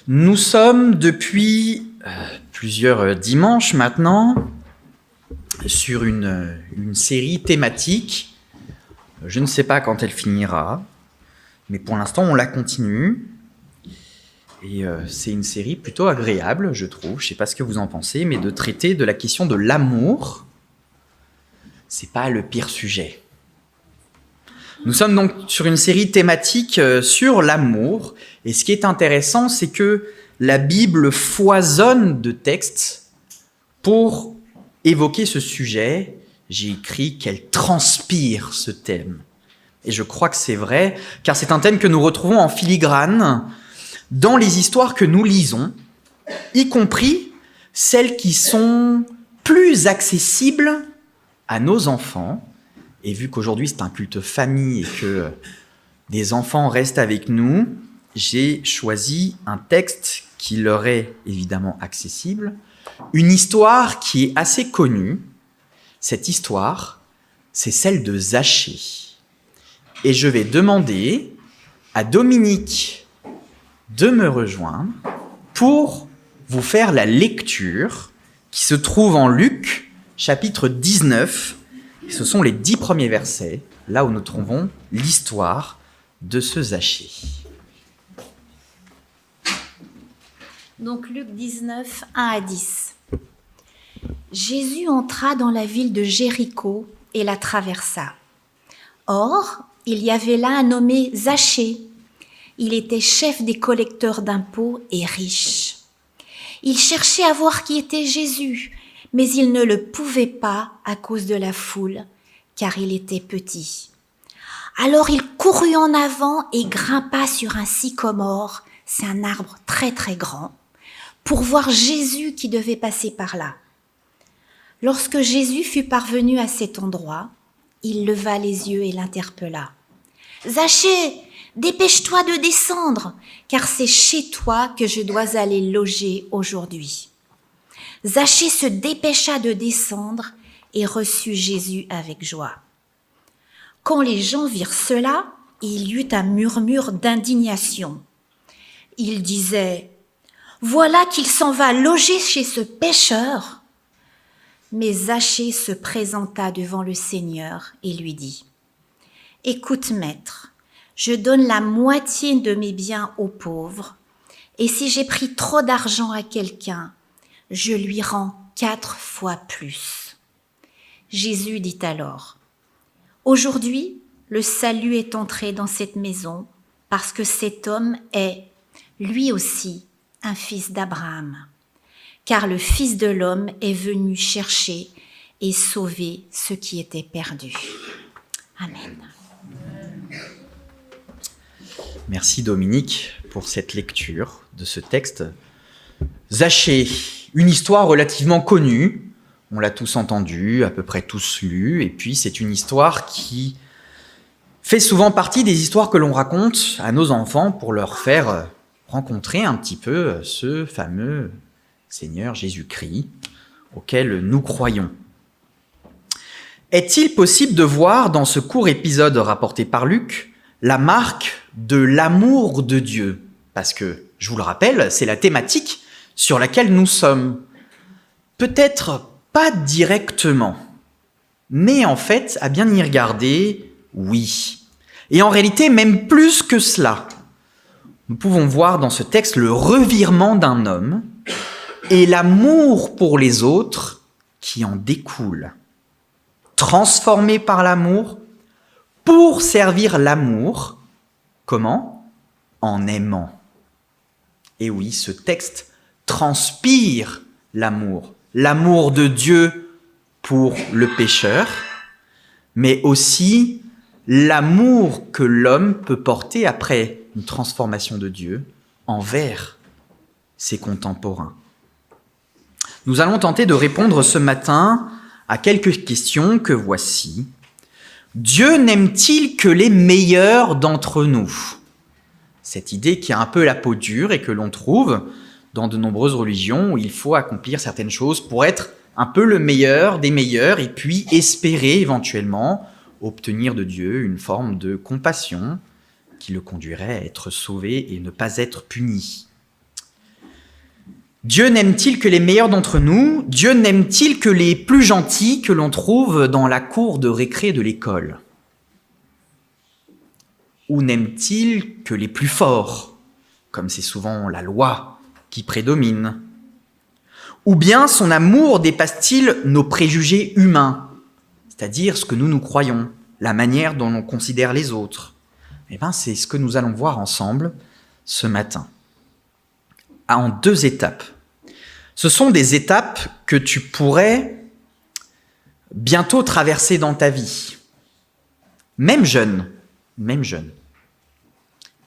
Nous sommes depuis plusieurs dimanches maintenant sur une série thématique. Je ne sais pas quand elle finira, mais pour l'instant on la continue. Et c'est une série plutôt agréable, je trouve. Je ne sais pas ce que vous en pensez, mais de traiter de la question de l'amour, c'est pas le pire sujet. Nous sommes donc sur une série thématique sur l'amour. Et ce qui est intéressant, c'est que la Bible foisonne de textes pour évoquer ce sujet. J'ai écrit qu'elle transpire ce thème. Et je crois que c'est vrai, car c'est un thème que nous retrouvons en filigrane dans les histoires que nous lisons, y compris celles qui sont plus accessibles à nos enfants. Et vu qu'aujourd'hui c'est un culte famille et que des enfants restent avec nous, j'ai choisi un texte qui leur est évidemment accessible, une histoire qui est assez connue. Cette histoire, c'est celle de Zachée. Et je vais demander à Dominique de me rejoindre pour vous faire la lecture qui se trouve en Luc, chapitre 19. Ce sont les 10 premiers versets, là où nous trouvons l'histoire de ce Zachée. Donc Luc 19, 1 à 10. Jésus entra dans la ville de Jéricho et la traversa. Or, il y avait là un nommé Zachée. Il était chef des collecteurs d'impôts et riche. Il cherchait à voir qui était Jésus, mais il ne le pouvait pas à cause de la foule, car il était petit. Alors il courut en avant et grimpa sur un sycomore, c'est un arbre très très grand, pour voir Jésus qui devait passer par là. Lorsque Jésus fut parvenu à cet endroit, il leva les yeux et l'interpella. « Zachée, dépêche-toi de descendre, car c'est chez toi que je dois aller loger aujourd'hui. » Zachée se dépêcha de descendre et reçut Jésus avec joie. Quand les gens virent cela, il y eut un murmure d'indignation. Ils disaient « Voilà qu'il s'en va loger chez ce pécheur !» Mais Zachée se présenta devant le Seigneur et lui dit « Écoute, maître, je donne la moitié de mes biens aux pauvres, et si j'ai pris trop d'argent à quelqu'un, je lui rends 4 fois plus. » Jésus dit alors, « Aujourd'hui, le salut est entré dans cette maison parce que cet homme est, lui aussi, un fils d'Abraham. Car le Fils de l'homme est venu chercher et sauver ceux qui étaient perdus. » Amen. Merci Dominique pour cette lecture de ce texte. Zachée, une histoire relativement connue, on l'a tous entendue, à peu près tous lue, et puis c'est une histoire qui fait souvent partie des histoires que l'on raconte à nos enfants pour leur faire rencontrer un petit peu ce fameux Seigneur Jésus-Christ auquel nous croyons. Est-il possible de voir dans ce court épisode rapporté par Luc la marque de l'amour de Dieu? Parce que, je vous le rappelle, c'est la thématique sur laquelle nous sommes. Peut-être pas directement, mais en fait, à bien y regarder, oui. Et en réalité, même plus que cela. Nous pouvons voir dans ce texte le revirement d'un homme et l'amour pour les autres qui en découle. Transformé par l'amour, pour servir l'amour, comment ? En aimant. Et oui, ce texte transpire l'amour. L'amour de Dieu pour le pécheur, mais aussi l'amour que l'homme peut porter après une transformation de Dieu envers ses contemporains. Nous allons tenter de répondre ce matin à quelques questions que voici. Dieu n'aime-t-il que les meilleurs d'entre nous ? Cette idée qui a un peu la peau dure et que l'on trouve dans de nombreuses religions où il faut accomplir certaines choses pour être un peu le meilleur des meilleurs et puis espérer éventuellement obtenir de Dieu une forme de compassion qui le conduirait à être sauvé et ne pas être puni. Dieu n'aime-t-il que les meilleurs d'entre nous? Dieu n'aime-t-il que les plus gentils que l'on trouve dans la cour de récré de l'école? Ou n'aime-t-il que les plus forts, comme c'est souvent la loi qui prédomine? Ou bien son amour dépasse-t-il nos préjugés humains, c'est-à-dire ce que nous croyons, la manière dont on considère les autres? Eh bien, c'est ce que nous allons voir ensemble ce matin, en 2 étapes. Ce sont des étapes que tu pourrais bientôt traverser dans ta vie. Même jeune.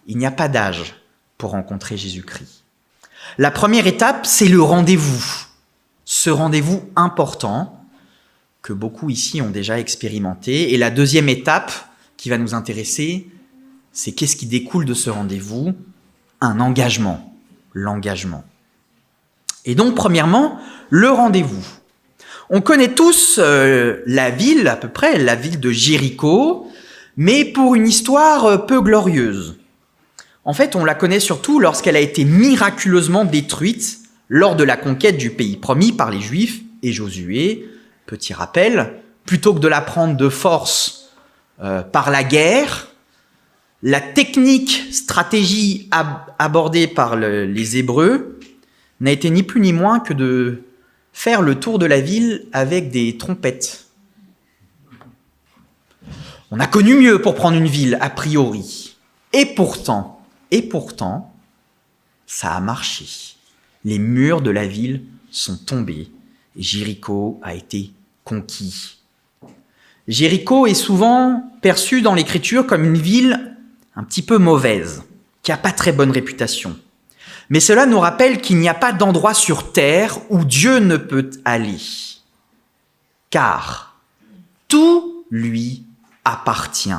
Il n'y a pas d'âge pour rencontrer Jésus-Christ. La première étape, c'est le rendez-vous. Ce rendez-vous important que beaucoup ici ont déjà expérimenté. Et la deuxième étape qui va nous intéresser, c'est qu'est-ce qui découle de ce rendez-vous? Un engagement, l'engagement. Et donc, premièrement, le rendez-vous. On connaît tous la ville, à peu près, la ville de Jéricho, mais pour une histoire peu glorieuse. En fait, on la connaît surtout lorsqu'elle a été miraculeusement détruite lors de la conquête du pays promis par les Juifs et Josué. Petit rappel, plutôt que de la prendre de force par la guerre, la stratégie abordée par les Hébreux n'a été ni plus ni moins que de faire le tour de la ville avec des trompettes. On a connu mieux pour prendre une ville, a priori. Et pourtant, ça a marché. Les murs de la ville sont tombés et Jéricho a été conquis. Jéricho est souvent perçu dans l'Écriture comme une ville un petit peu mauvaise, qui n'a pas très bonne réputation. Mais cela nous rappelle qu'il n'y a pas d'endroit sur terre où Dieu ne peut aller, car tout lui appartient.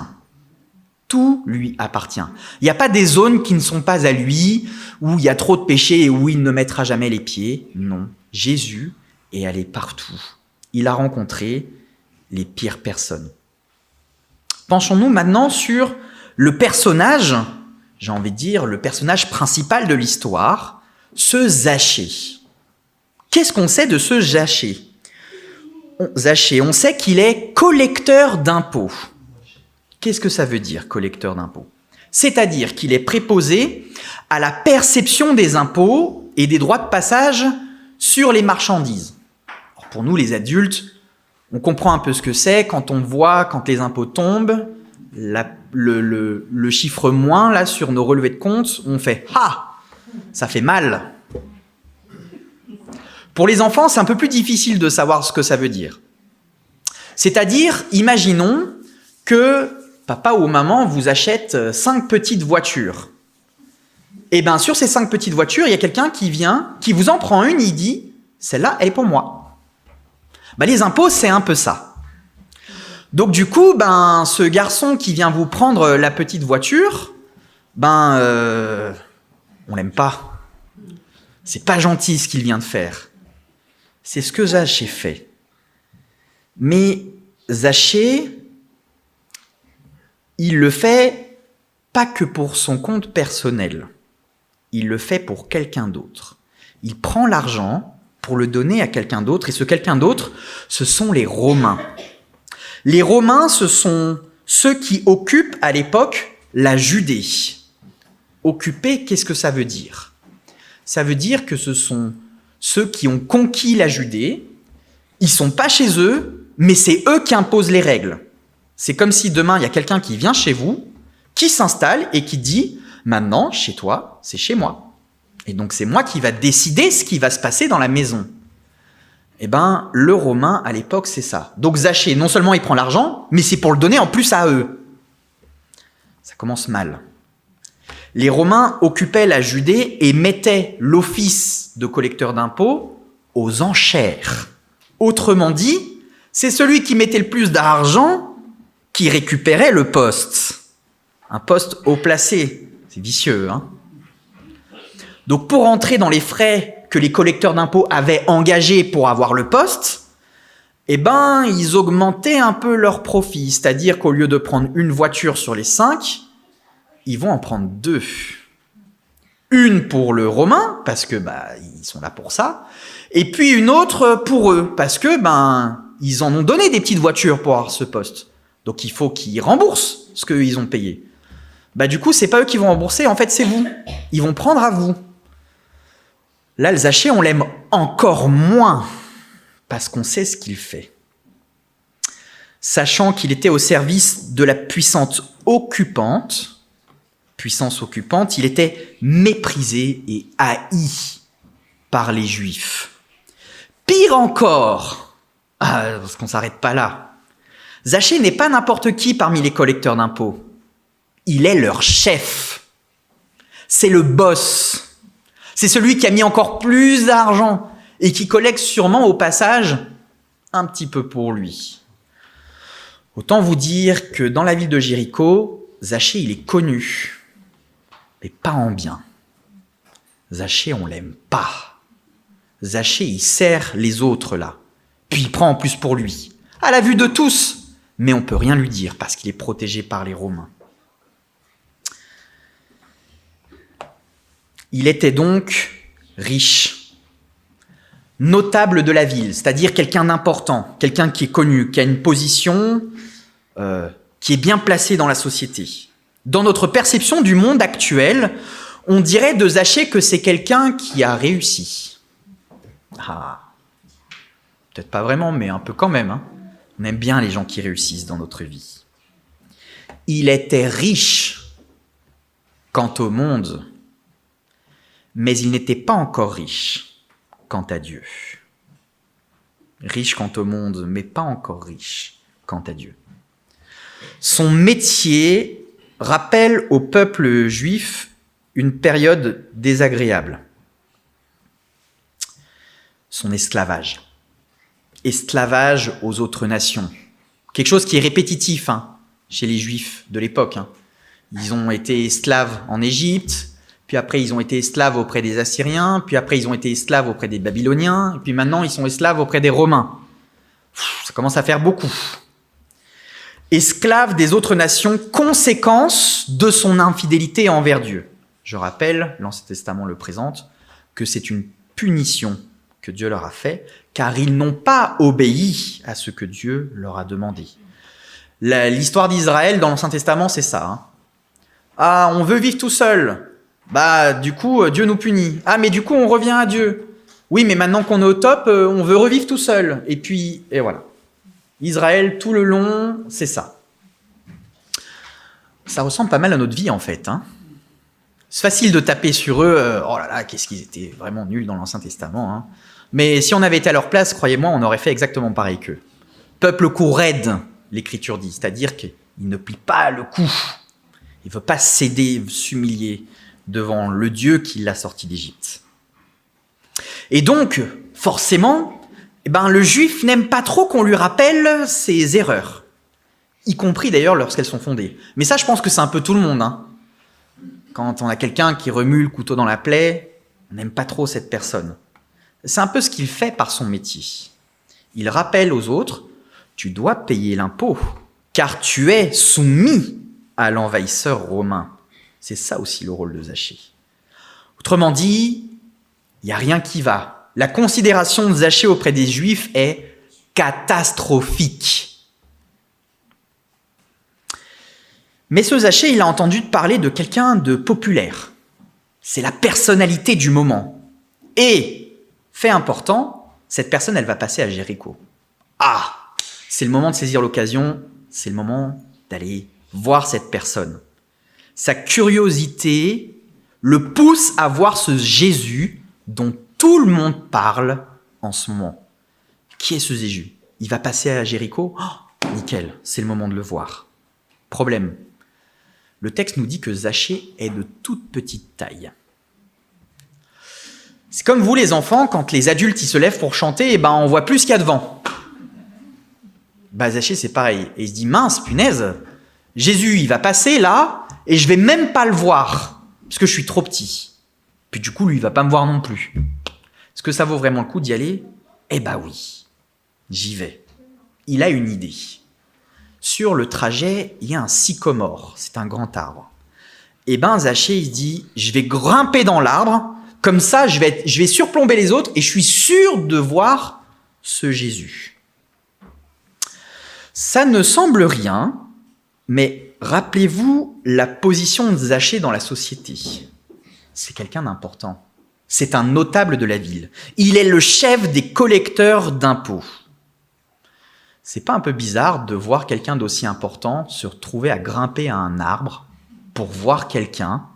Tout lui appartient. Il n'y a pas des zones qui ne sont pas à lui, où il y a trop de péchés et où il ne mettra jamais les pieds. Non, Jésus est allé partout. Il a rencontré les pires personnes. Penchons-nous maintenant sur le personnage, j'ai envie de dire, le personnage principal de l'histoire, ce Zachée. Qu'est-ce qu'on sait de ce Zachée? On sait qu'il est collecteur d'impôts. Qu'est-ce que ça veut dire, collecteur d'impôts? C'est-à-dire qu'il est préposé à la perception des impôts et des droits de passage sur les marchandises. Alors pour nous, les adultes, on comprend un peu ce que c'est quand on voit, quand les impôts tombent, le chiffre moins là sur nos relevés de compte, on fait « Ah !» Ça fait mal. Pour les enfants, c'est un peu plus difficile de savoir ce que ça veut dire. C'est-à-dire, imaginons que papa ou maman vous achète 5 petites voitures. Et bien sur ces 5 petites voitures, il y a quelqu'un qui vient, qui vous en prend une, il dit « Celle-là, elle est pour moi ». Les impôts, c'est un peu ça. Donc du coup, ce garçon qui vient vous prendre la petite voiture, on l'aime pas. C'est pas gentil ce qu'il vient de faire. C'est ce que Zachée fait. Mais Zachée, il le fait pas que pour son compte personnel. Il le fait pour quelqu'un d'autre. Il prend l'argent pour le donner à quelqu'un d'autre. Et ce quelqu'un d'autre, ce sont les Romains. Les Romains, ce sont ceux qui occupent à l'époque la Judée. Occuper, qu'est-ce que ça veut dire? Ça veut dire que ce sont ceux qui ont conquis la Judée. Ils sont pas chez eux, mais c'est eux qui imposent les règles. C'est comme si demain, il y a quelqu'un qui vient chez vous, qui s'installe et qui dit « Maintenant, chez toi, c'est chez moi. Et donc, c'est moi qui va décider ce qui va se passer dans la maison. » Le Romain, à l'époque, c'est ça. Donc Zachée, non seulement il prend l'argent, mais c'est pour le donner en plus à eux. Ça commence mal. Les Romains occupaient la Judée et mettaient l'office de collecteur d'impôts aux enchères. Autrement dit, c'est celui qui mettait le plus d'argent qui récupérait le poste. Un poste haut placé. C'est vicieux, hein? Donc pour entrer dans les frais que les collecteurs d'impôts avaient engagés pour avoir le poste, ils augmentaient un peu leur profit. C'est-à-dire qu'au lieu de prendre une voiture sur les 5, ils vont en prendre 2. Une pour le Romain, parce que ils sont là pour ça, et puis une autre pour eux, parce que ils en ont donné des petites voitures pour avoir ce poste. Donc il faut qu'ils remboursent ce qu'ils ont payé. Du coup, c'est pas eux qui vont rembourser, en fait c'est vous. Ils vont prendre à vous. Là, le Zachée, on l'aime encore moins, parce qu'on sait ce qu'il fait. Sachant qu'il était au service de la puissance occupante, il était méprisé et haï par les Juifs. Pire encore, parce qu'on ne s'arrête pas là, Zachée n'est pas n'importe qui parmi les collecteurs d'impôts. Il est leur chef. C'est le boss. C'est celui qui a mis encore plus d'argent et qui collecte sûrement au passage un petit peu pour lui. Autant vous dire que dans la ville de Jéricho, Zachée, il est connu, mais pas en bien. Zachée, on l'aime pas. Zachée, il sert les autres là, puis il prend en plus pour lui, à la vue de tous, mais on peut rien lui dire parce qu'il est protégé par les Romains. Il était donc riche, notable de la ville, c'est-à-dire quelqu'un d'important, quelqu'un qui est connu, qui a une position, qui est bien placé dans la société. Dans notre perception du monde actuel, on dirait de Zachée que c'est quelqu'un qui a réussi. Peut-être pas vraiment, mais un peu quand même. On aime bien les gens qui réussissent dans notre vie. Il était riche quant au monde, mais il n'était pas encore riche quant à Dieu. Riche quant au monde, mais pas encore riche quant à Dieu. Son métier rappelle au peuple juif une période désagréable. Son esclavage. Esclavage aux autres nations. Quelque chose qui est répétitif chez les juifs de l'époque. Ils ont été esclaves en Égypte, puis après ils ont été esclaves auprès des Assyriens, puis après ils ont été esclaves auprès des Babyloniens, et puis maintenant ils sont esclaves auprès des Romains. Ça commence à faire beaucoup. Esclave des autres nations, conséquence de son infidélité envers Dieu. Je rappelle, l'Ancien Testament le présente, que c'est une punition que Dieu leur a fait, car ils n'ont pas obéi à ce que Dieu leur a demandé. L'histoire d'Israël dans l'Ancien Testament, c'est ça. On veut vivre tout seul. Du coup, Dieu nous punit. Mais du coup, on revient à Dieu. Oui, mais maintenant qu'on est au top, on veut revivre tout seul. Et voilà. Israël, tout le long, c'est ça. Ça ressemble pas mal à notre vie, en fait. C'est facile de taper sur eux. Oh là là, qu'est-ce qu'ils étaient vraiment nuls dans l'Ancien Testament. Mais si on avait été à leur place, croyez-moi, on aurait fait exactement pareil qu'eux. Peuple cou raide, l'Écriture dit. C'est-à-dire qu'il ne plie pas le cou. Il ne veut pas céder, s'humilier devant le Dieu qui l'a sorti d'Égypte. Et donc, forcément, le juif n'aime pas trop qu'on lui rappelle ses erreurs, y compris d'ailleurs lorsqu'elles sont fondées. Mais ça, je pense que c'est un peu tout le monde. Quand on a quelqu'un qui remue le couteau dans la plaie, on n'aime pas trop cette personne. C'est un peu ce qu'il fait par son métier. Il rappelle aux autres, tu dois payer l'impôt, car tu es soumis à l'envahisseur romain. C'est ça aussi le rôle de Zachée. Autrement dit, il n'y a rien qui va. La considération de Zachée auprès des Juifs est catastrophique. Mais ce Zachée, il a entendu parler de quelqu'un de populaire. C'est la personnalité du moment. Et, fait important, cette personne, elle va passer à Jéricho. C'est le moment de saisir l'occasion, c'est le moment d'aller voir cette personne. Sa curiosité le pousse à voir ce Jésus dont tout le monde parle en ce moment. Qui est ce Jésus? Il va passer à Jéricho? Nickel, c'est le moment de le voir. Problème. Le texte nous dit que Zachée est de toute petite taille. C'est comme vous les enfants, quand les adultes ils se lèvent pour chanter, on voit plus ce qu'il y a devant. Zachée c'est pareil. Et il se dit, mince, punaise, Jésus il va passer là, et je vais même pas le voir, parce que je suis trop petit. Puis du coup, lui il va pas me voir non plus. Est-ce que ça vaut vraiment le coup d'y aller? Oui, j'y vais. Il a une idée. Sur le trajet, il y a un sycomore, c'est un grand arbre. Et ben Zachée, il dit, je vais grimper dans l'arbre, comme ça je vais surplomber les autres et je suis sûr de voir ce Jésus. Ça ne semble rien, mais rappelez-vous la position de Zachée dans la société. C'est quelqu'un d'important. C'est un notable de la ville. Il est le chef des collecteurs d'impôts. C'est pas un peu bizarre de voir quelqu'un d'aussi important se retrouver à grimper à un arbre pour voir quelqu'un?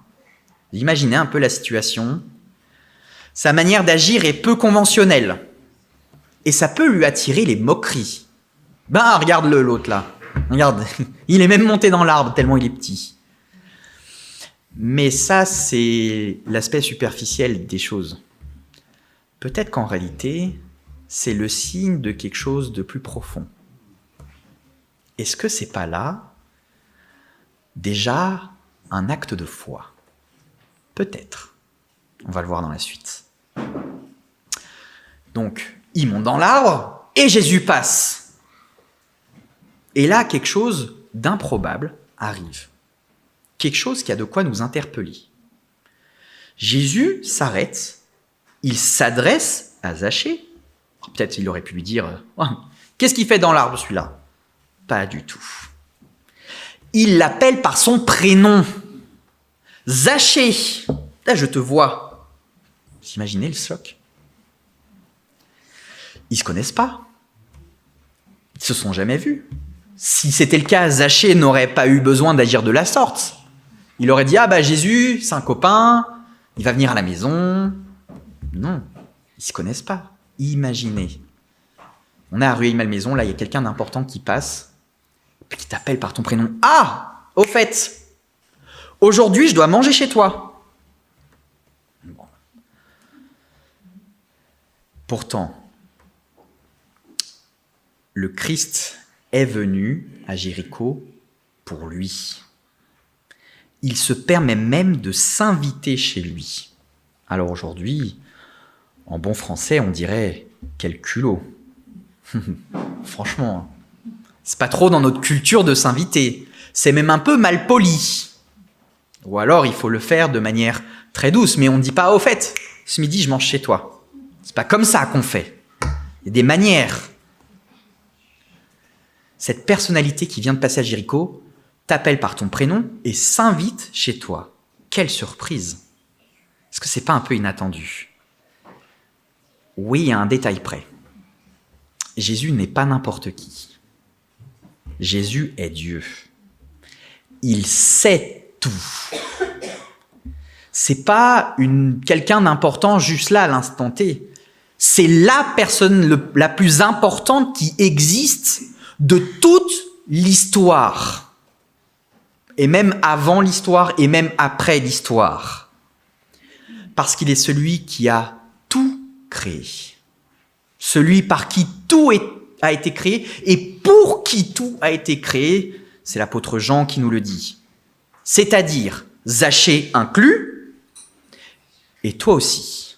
Imaginez un peu la situation. Sa manière d'agir est peu conventionnelle. Et ça peut lui attirer les moqueries. Ben, regarde-le, l'autre là. Regarde, il est même monté dans l'arbre tellement il est petit. Mais ça, c'est l'aspect superficiel des choses. Peut-être qu'en réalité, c'est le signe de quelque chose de plus profond. Est-ce que c'est pas là déjà un acte de foi? Peut-être. On va le voir dans la suite. Donc, il monte dans l'arbre et Jésus passe. Et là, quelque chose d'improbable arrive. Quelque chose qui a de quoi nous interpeller. Jésus s'arrête, il s'adresse à Zachée. Peut-être il aurait pu lui dire « Qu'est-ce qu'il fait dans l'arbre celui-là ?» Pas du tout. Il l'appelle par son prénom. « Zachée, là je te vois. » Vous imaginez le choc? Ils ne se connaissent pas. Ils ne se sont jamais vus. Si c'était le cas, Zachée n'aurait pas eu besoin d'agir de la sorte. Il aurait dit « Ah bah Jésus, c'est un copain, il va venir à la maison. » Non, ils ne se connaissent pas. Imaginez. On est à Rueil-Malmaison, là il y a quelqu'un d'important qui passe, puis qui t'appelle par ton prénom. « Ah, au fait, aujourd'hui je dois manger chez toi. » Bon. Pourtant, le Christ est venu à Jéricho pour lui. Il se permet même de s'inviter chez lui. Alors aujourd'hui, en bon français, on dirait « quel culot ». Franchement, c'est pas trop dans notre culture de s'inviter. C'est même un peu mal poli. Ou alors, il faut le faire de manière très douce, mais on ne dit pas « au fait, ce midi, je mange chez toi ». C'est pas comme ça qu'on fait. Il y a des manières. Cette personnalité qui vient de passer à Jéricho t'appelle par ton prénom et s'invite chez toi. Quelle surprise! Est-ce que c'est pas un peu inattendu? Oui, il y a un détail près. Jésus n'est pas n'importe qui. Jésus est Dieu. Il sait tout. C'est pas quelqu'un d'important juste là à l'instant T. C'est la personne la plus importante qui existe de toute l'histoire. Et même avant l'histoire et même après l'histoire. Parce qu'il est celui qui a tout créé. Celui par qui tout a été créé et pour qui tout a été créé, c'est l'apôtre Jean qui nous le dit. C'est-à-dire, Zachée inclus, et toi aussi.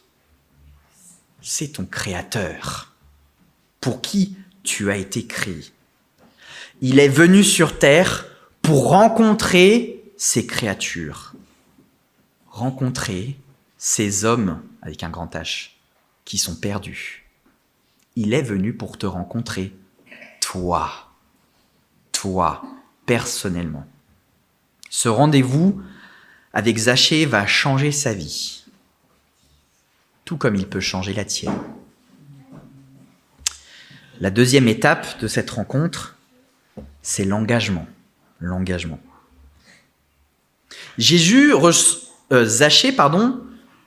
C'est ton créateur, pour qui tu as été créé. Il est venu sur terre pour rencontrer ces créatures, rencontrer ces hommes avec un grand H qui sont perdus. Il est venu pour te rencontrer, toi, personnellement. Ce rendez-vous avec Zachée va changer sa vie, tout comme il peut changer la tienne. La deuxième étape de cette rencontre, c'est l'engagement. Zachée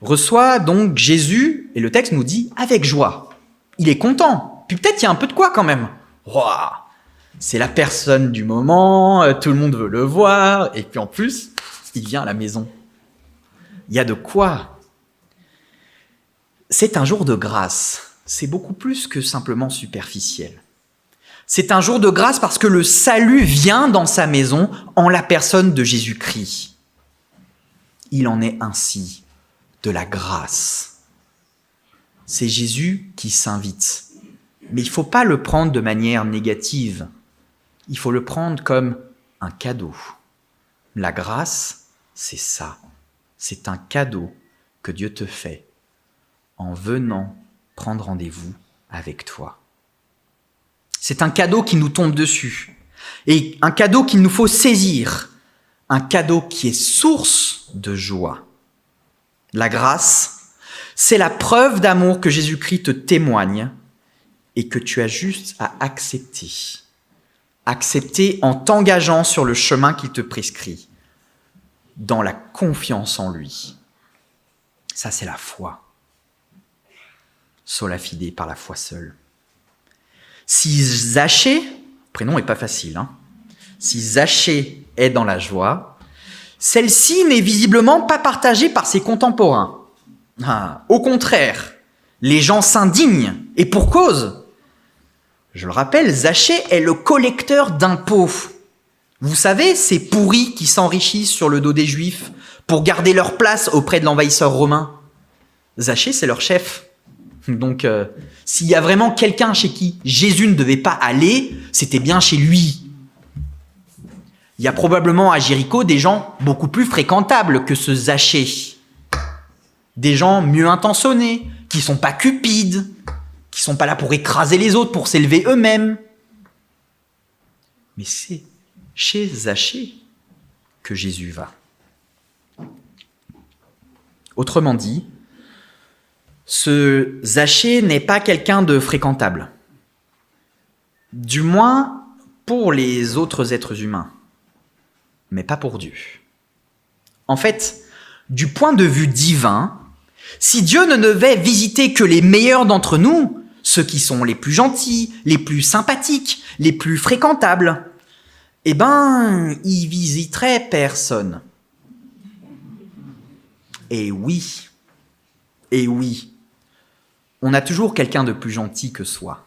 reçoit donc Jésus, et le texte nous dit avec joie. Il est content. Puis peut-être il y a un peu de quoi quand même. Ouah, c'est la personne du moment, tout le monde veut le voir, et puis en plus, il vient à la maison. Il y a de quoi. C'est un jour de grâce. C'est beaucoup plus que simplement superficiel. C'est un jour de grâce parce que le salut vient dans sa maison en la personne de Jésus-Christ. Il en est ainsi de la grâce. C'est Jésus qui s'invite. Mais il ne faut pas le prendre de manière négative. Il faut le prendre comme un cadeau. La grâce, c'est ça. C'est un cadeau que Dieu te fait en venant prendre rendez-vous avec toi. C'est un cadeau qui nous tombe dessus et un cadeau qu'il nous faut saisir, un cadeau qui est source de joie. La grâce, c'est la preuve d'amour que Jésus-Christ te témoigne et que tu as juste à accepter. Accepter en t'engageant sur le chemin qu'il te prescrit, dans la confiance en lui. Ça, c'est la foi. Sola fide, par la foi seule. Si Zachée, prénom n'est pas facile, si Zachée est dans la joie, celle-ci n'est visiblement pas partagée par ses contemporains. Au contraire, les gens s'indignent, et pour cause. Je le rappelle, Zachée est le collecteur d'impôts. Vous savez, ces pourris qui s'enrichissent sur le dos des Juifs pour garder leur place auprès de l'envahisseur romain. Zachée, c'est leur chef. Donc, s'il y a vraiment quelqu'un chez qui Jésus ne devait pas aller, c'était bien chez lui. Il y a probablement à Jéricho des gens beaucoup plus fréquentables que ce Zachée. Des gens mieux intentionnés, qui ne sont pas cupides, qui ne sont pas là pour écraser les autres, pour s'élever eux-mêmes. Mais c'est chez Zachée que Jésus va. Autrement dit, ce Zachée n'est pas quelqu'un de fréquentable. Du moins pour les autres êtres humains, mais pas pour Dieu. En fait, du point de vue divin, si Dieu ne devait visiter que les meilleurs d'entre nous, ceux qui sont les plus gentils, les plus sympathiques, les plus fréquentables, il visiterait personne. Et oui, on a toujours quelqu'un de plus gentil que soi.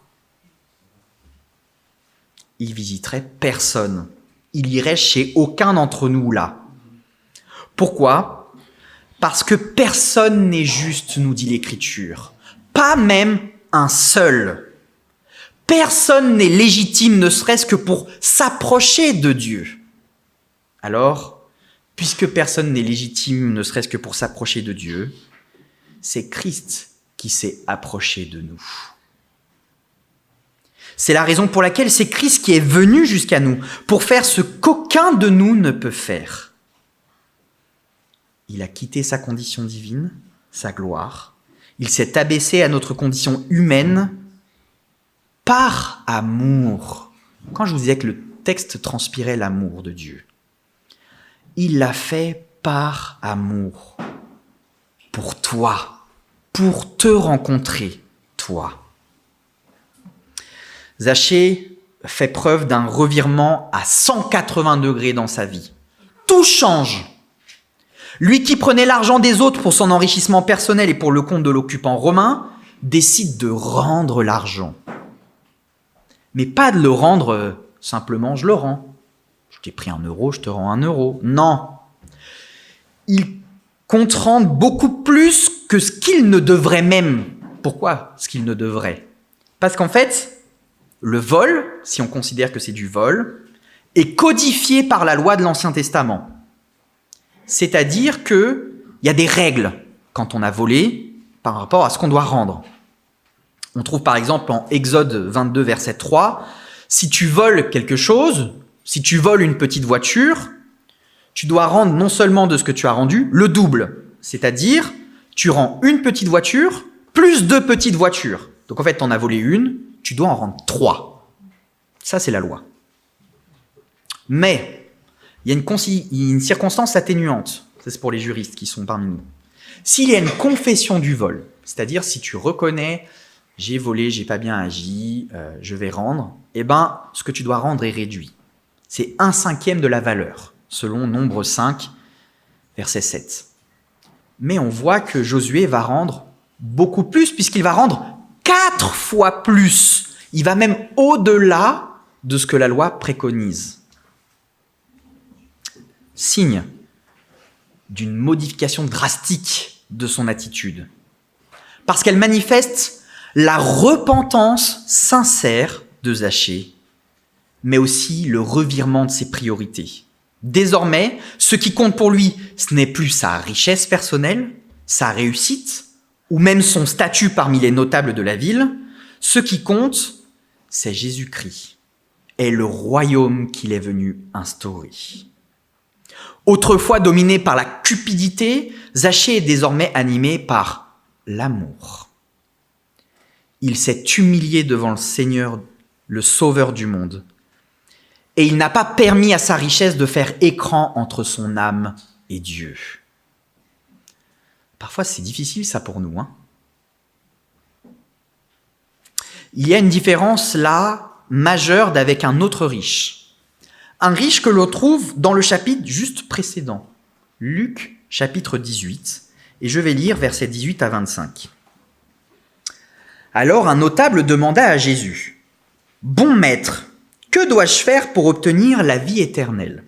Il visiterait personne. Il irait chez aucun d'entre nous là. Pourquoi ? Parce que personne n'est juste, nous dit l'Écriture. Pas même un seul. Personne n'est légitime, ne serait-ce que pour s'approcher de Dieu. Alors, puisque personne n'est légitime, ne serait-ce que pour s'approcher de Dieu, c'est Christ qui s'est approché de nous. C'est la raison pour laquelle c'est Christ qui est venu jusqu'à nous, pour faire ce qu'aucun de nous ne peut faire. Il a quitté sa condition divine, sa gloire. Il s'est abaissé à notre condition humaine par amour. Quand je vous disais que le texte transpirait l'amour de Dieu, il l'a fait par amour. Pour toi, pour te rencontrer, toi. Zachée fait preuve d'un revirement à 180 degrés dans sa vie. Tout change. Lui qui prenait l'argent des autres pour son enrichissement personnel et pour le compte de l'occupant romain, décide de rendre l'argent. Mais pas de le rendre simplement, je le rends. Je t'ai pris 1 euro, je te rends 1 euro. Non. Il compte rendre beaucoup plus que ce qu'il ne devrait même. Pourquoi ce qu'il ne devrait ? Parce qu'en fait, le vol, si on considère que c'est du vol, est codifié par la loi de l'Ancien Testament. C'est-à-dire qu'il y a des règles quand on a volé par rapport à ce qu'on doit rendre. On trouve par exemple en Exode 22, verset 3, si tu voles quelque chose, si tu voles une petite voiture, tu dois rendre non seulement de ce que tu as rendu, le double. C'est-à-dire, tu rends une petite voiture plus 2 petites voitures. Donc en fait, tu en as volé une, tu dois en rendre 3. Ça, c'est la loi. Mais il y a une circonstance atténuante. Ça, c'est pour les juristes qui sont parmi nous. S'il y a une confession du vol, c'est-à-dire si tu reconnais, j'ai volé, j'ai pas bien agi, je vais rendre, ce que tu dois rendre est réduit. C'est 1/5 de la valeur, selon Nombre 5, verset 7. Mais on voit que Josué va rendre beaucoup plus, puisqu'il va rendre 4 fois plus. Il va même au-delà de ce que la loi préconise. Signe d'une modification drastique de son attitude. Parce qu'elle manifeste la repentance sincère de Zachée, mais aussi le revirement de ses priorités. Désormais, ce qui compte pour lui, ce n'est plus sa richesse personnelle, sa réussite, ou même son statut parmi les notables de la ville. Ce qui compte, c'est Jésus-Christ et le royaume qu'il est venu instaurer. Autrefois dominé par la cupidité, Zachée est désormais animé par l'amour. Il s'est humilié devant le Seigneur, le Sauveur du monde. Et il n'a pas permis à sa richesse de faire écran entre son âme et Dieu. Parfois, c'est difficile ça pour nous, hein. Il y a une différence là, majeure d'avec un autre riche. Un riche que l'on trouve dans le chapitre juste précédent. Luc, chapitre 18. Et je vais lire versets 18 à 25. Alors un notable demanda à Jésus, « Bon maître, que dois-je faire pour obtenir la vie éternelle ?»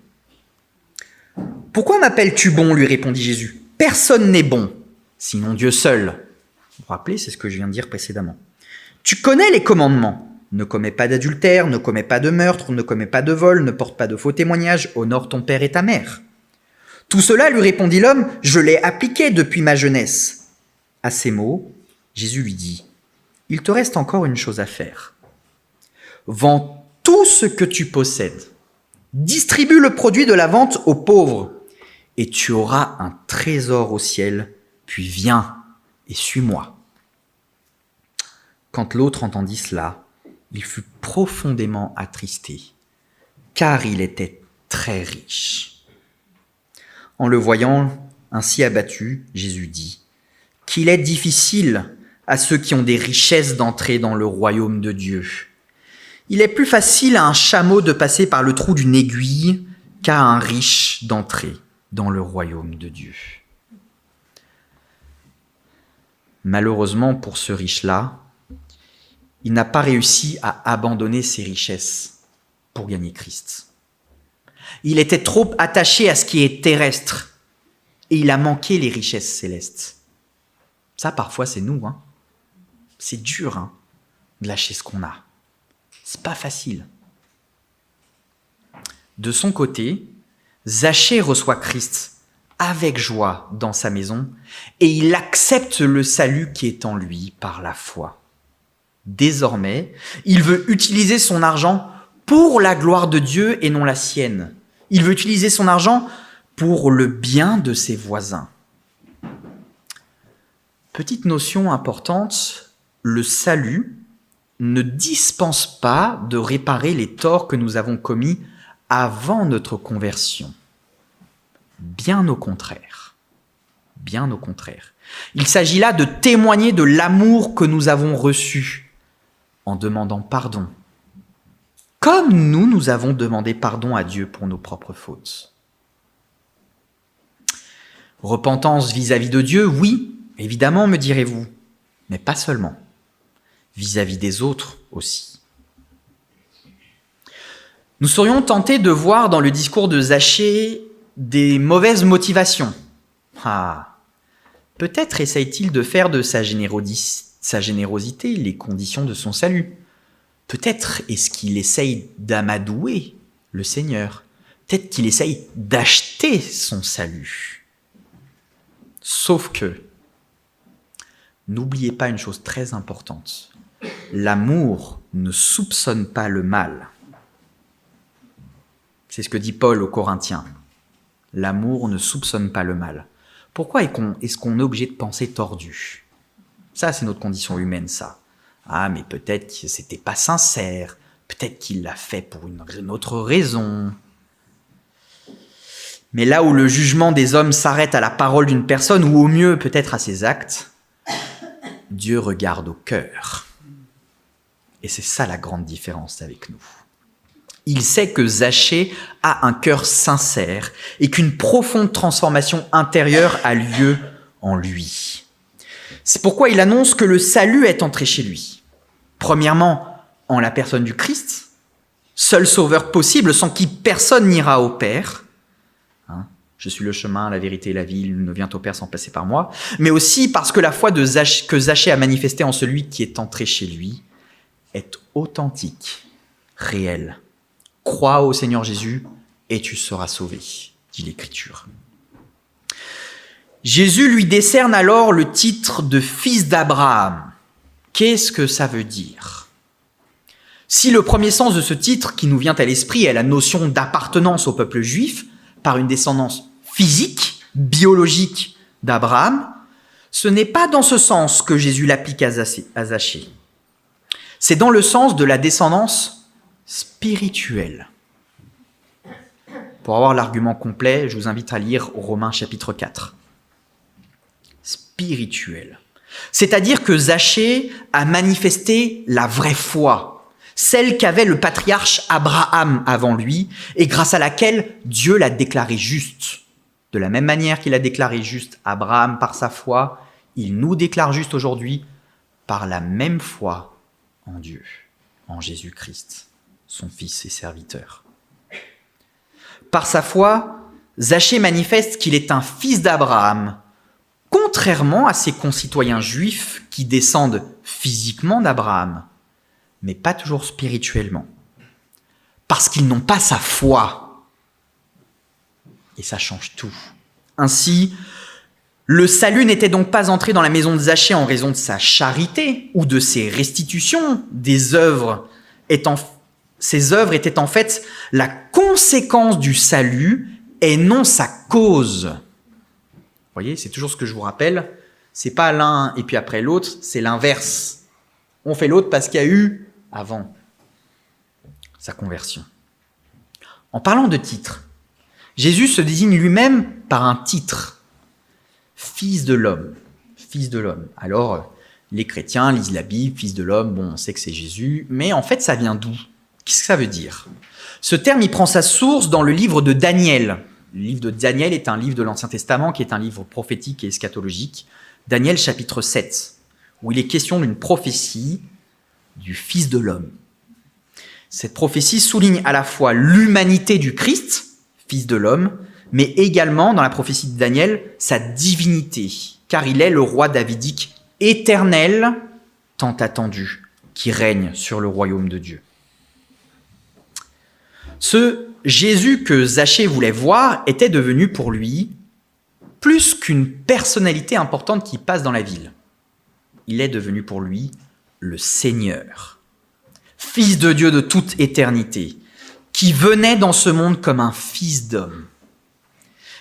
« Pourquoi m'appelles-tu bon ?» lui répondit Jésus. « Personne n'est bon, sinon Dieu seul. » Vous vous rappelez, c'est ce que je viens de dire précédemment. « Tu connais les commandements. Ne commets pas d'adultère, ne commets pas de meurtre, ne commets pas de vol, ne porte pas de faux témoignages, honore ton père et ta mère. » Tout cela, lui répondit l'homme, je l'ai appliqué depuis ma jeunesse. À ces mots, Jésus lui dit, il te reste encore une chose à faire. Vends tout ce que tu possèdes. Distribue le produit de la vente aux pauvres et tu auras un trésor au ciel, puis viens et suis-moi. Quand l'autre entendit cela, il fut profondément attristé, car il était très riche. En le voyant ainsi abattu, Jésus dit qu'il est difficile à ceux qui ont des richesses d'entrer dans le royaume de Dieu. Il est plus facile à un chameau de passer par le trou d'une aiguille qu'à un riche d'entrer dans le royaume de Dieu. Malheureusement pour ce riche-là, il n'a pas réussi à abandonner ses richesses pour gagner Christ. Il était trop attaché à ce qui est terrestre et il a manqué les richesses célestes. Ça, parfois, c'est nous. Hein. C'est dur de lâcher ce qu'on a. C'est pas facile. De son côté, Zachée reçoit Christ avec joie dans sa maison et il accepte le salut qui est en lui par la foi. Désormais, il veut utiliser son argent pour la gloire de Dieu et non la sienne. Il veut utiliser son argent pour le bien de ses voisins. Petite notion importante, le salut ne dispense pas de réparer les torts que nous avons commis avant notre conversion. Bien au contraire. Bien au contraire. Il s'agit là de témoigner de l'amour que nous avons reçu en demandant pardon. Comme nous avons demandé pardon à Dieu pour nos propres fautes. Repentance vis-à-vis de Dieu, oui, évidemment, me direz-vous, mais pas seulement. Vis-à-vis des autres aussi. Nous serions tentés de voir dans le discours de Zachée des mauvaises motivations. Peut-être essaye-t-il de faire de sa générosité les conditions de son salut. Peut-être est-ce qu'il essaye d'amadouer le Seigneur. Peut-être qu'il essaye d'acheter son salut. Sauf que, n'oubliez pas une chose très importante. L'amour ne soupçonne pas le mal. C'est ce que dit Paul aux Corinthiens. L'amour ne soupçonne pas le mal. Pourquoi est-ce qu'on est obligé de penser tordu ? Ça, c'est notre condition humaine, ça. Mais peut-être que c'était pas sincère. Peut-être qu'il l'a fait pour une autre raison. Mais là où le jugement des hommes s'arrête à la parole d'une personne, ou au mieux peut-être à ses actes, Dieu regarde au cœur. Et c'est ça la grande différence avec nous. Il sait que Zachée a un cœur sincère et qu'une profonde transformation intérieure a lieu en lui. C'est pourquoi il annonce que le salut est entré chez lui. Premièrement, en la personne du Christ, seul sauveur possible sans qui personne n'ira au Père. Je suis le chemin, la vérité et la vie, il ne vient au Père sans passer par moi. Mais aussi parce que la foi que Zachée a manifestée en celui qui est entré chez lui est authentique, réelle. Crois au Seigneur Jésus et tu seras sauvé, dit l'Écriture. Jésus lui décerne alors le titre de fils d'Abraham. Qu'est-ce que ça veut dire ? Si le premier sens de ce titre qui nous vient à l'esprit est la notion d'appartenance au peuple juif par une descendance physique, biologique d'Abraham, ce n'est pas dans ce sens que Jésus l'applique à Zachée. C'est dans le sens de la descendance spirituelle. Pour avoir l'argument complet, je vous invite à lire Romains chapitre 4. Spirituelle. C'est-à-dire que Zachée a manifesté la vraie foi, celle qu'avait le patriarche Abraham avant lui, et grâce à laquelle Dieu l'a déclaré juste. De la même manière qu'il a déclaré juste Abraham par sa foi, il nous déclare juste aujourd'hui par la même foi en Dieu, en Jésus-Christ, son Fils et serviteur. Par sa foi, Zachée manifeste qu'il est un fils d'Abraham, contrairement à ses concitoyens juifs qui descendent physiquement d'Abraham, mais pas toujours spirituellement, parce qu'ils n'ont pas sa foi. Et ça change tout. Ainsi, le salut n'était donc pas entré dans la maison de Zachée en raison de sa charité ou de ses restitutions. Ces œuvres étaient en fait la conséquence du salut et non sa cause. Vous voyez, c'est toujours ce que je vous rappelle. C'est pas l'un et puis après l'autre, c'est l'inverse. On fait l'autre parce qu'il y a eu avant sa conversion. En parlant de titre, Jésus se désigne lui-même par un titre. Fils de l'homme. Fils de l'homme. Alors, les chrétiens lisent la Bible, fils de l'homme, bon, on sait que c'est Jésus, mais en fait, ça vient d'où ? Qu'est-ce que ça veut dire ? Ce terme, il prend sa source dans le livre de Daniel. Le livre de Daniel est un livre de l'Ancien Testament qui est un livre prophétique et eschatologique. Daniel chapitre 7, où il est question d'une prophétie du Fils de l'homme. Cette prophétie souligne à la fois l'humanité du Christ, Fils de l'homme, mais également, dans la prophétie de Daniel, sa divinité, car il est le roi davidique éternel, tant attendu, qui règne sur le royaume de Dieu. Ce Jésus que Zachée voulait voir était devenu pour lui plus qu'une personnalité importante qui passe dans la ville. Il est devenu pour lui le Seigneur, Fils de Dieu de toute éternité, qui venait dans ce monde comme un fils d'homme.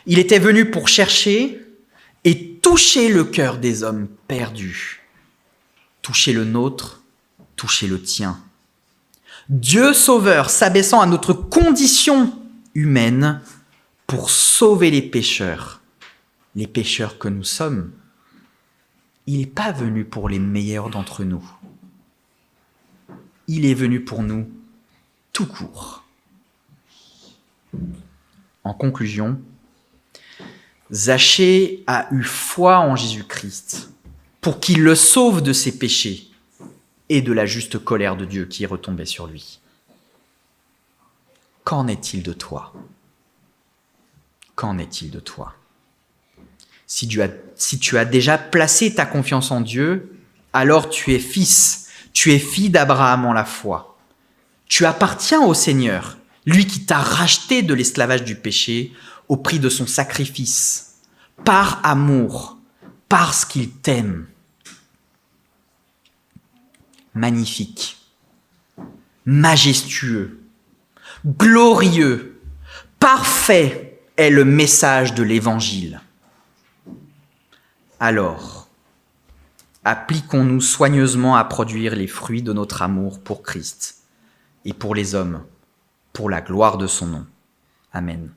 Il était venu pour chercher et toucher le cœur des hommes perdus, toucher le nôtre, toucher le tien. Dieu sauveur s'abaissant à notre condition humaine pour sauver les pécheurs que nous sommes. Il n'est pas venu pour les meilleurs d'entre nous. Il est venu pour nous tout court. En conclusion, Zachée a eu foi en Jésus-Christ pour qu'il le sauve de ses péchés et de la juste colère de Dieu qui retombait sur lui. Qu'en est-il de toi ? Qu'en est-il de toi ? Si tu as déjà placé ta confiance en Dieu, alors tu es fils, tu es fille d'Abraham en la foi. Tu appartiens au Seigneur, lui qui t'a racheté de l'esclavage du péché au prix de son sacrifice, par amour, parce qu'il t'aime. Magnifique, majestueux, glorieux, parfait est le message de l'Évangile. Alors, appliquons-nous soigneusement à produire les fruits de notre amour pour Christ et pour les hommes, pour la gloire de son nom. Amen.